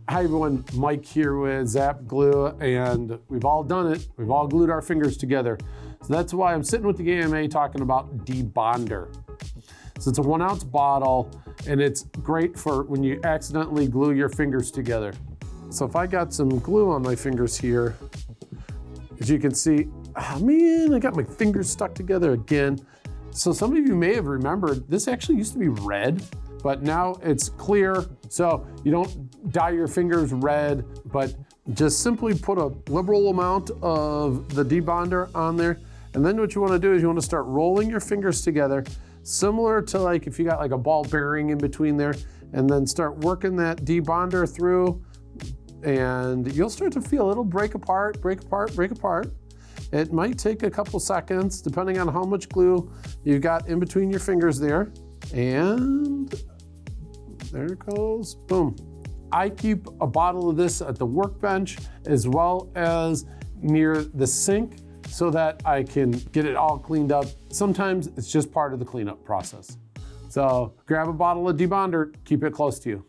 Hi everyone, Mike here with Zap Glue, and we've all done it. We've all glued our fingers together. So that's why I'm sitting with the AMA talking about Debonder. So it's a 1 ounce bottle, and it's great for when you accidentally glue your fingers together. So if I got some glue on my fingers here, as you can see, oh man, I got my fingers stuck together again. So some of you may have remembered, this actually used to be red, but now it's clear, so you don't dye your fingers red, but just simply put a liberal amount of the Debonder on there. And then what you wanna do is you wanna start rolling your fingers together, similar to like if you got like a ball bearing in between there, and then start working that Debonder through, and you'll start to feel it'll break apart, break apart, break apart. It might take a couple seconds, depending on how much glue you got in between your fingers there. And there it goes, boom. I keep a bottle of this at the workbench as well as near the sink so that I can get it all cleaned up. Sometimes it's just part of the cleanup process. So grab a bottle of Debonder, keep it close to you.